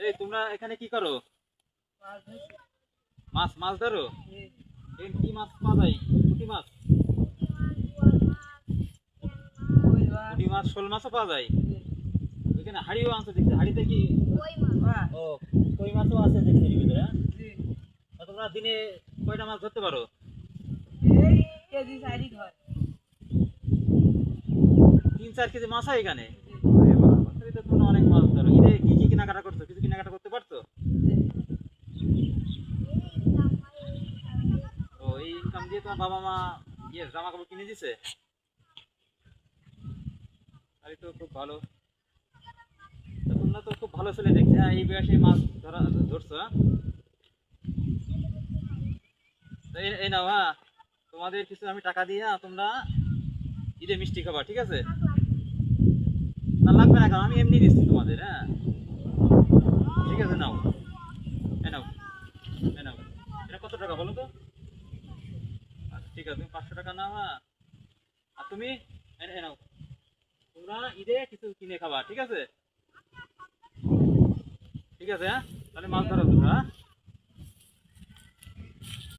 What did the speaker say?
এই তোমরা এখানে কি করো? মাছ মাছ ধরো? এই কি মাছ পাওয়া যায়? পুঁটি মাছ, পুঁটি মাছ, শোল মাছও পাওয়া যায়। ওইখানে হাড়িও আনছো দেখছি, হাড়িতে কি? ও, কই মাছও আছে দেখছি এর ভিতরে। তোমরা দিনে কয়টা মাছ ধরতে পারো? কেজি 4 হয়। 3-4 কেজি মাছ হয় এখানে? তাহলে তো তোমরা অনেক মাছ ধরো। ঈদে কি কি কেনাকাটা করছো? কিছু কেনাকাটা করতে পারছো? ও, এই ইনকাম দিয়ে তোমার বাবা মা জামা কাপড় কিনে দিছে? তাহলে তো খুব ভালো। তা তোমরা তো খুব ভালো ছেলে দেখছি, হ্যাঁ, এই বয়সে মাছ ধরছো, হ্যাঁ? তো এই নাও, হ্যাঁ, তোমাদের কিছু আমি টাকা দিয়ে, হ্যাঁ, তোমরা ঈদে মিষ্টি খাবা, ঠিক আছে? না লাগবে না, কারণ আমি এমনি দিচ্ছি তোমাদের, হ্যাঁ। ঠিক আছে, নাও, এ নাও, এ নাও। এটা কত টাকা বলো তো? আচ্ছা, ঠিক আছে, তুমি 500 টাকা নাও, হ্যাঁ। আর তুমি এ নাও, তোমরা ঈদে কিছু কিনে খাবা, ঠিক আছে? ঠিক আছে, হ্যাঁ, তাহলে মাছ ধরো তোমরা, হ্যাঁ?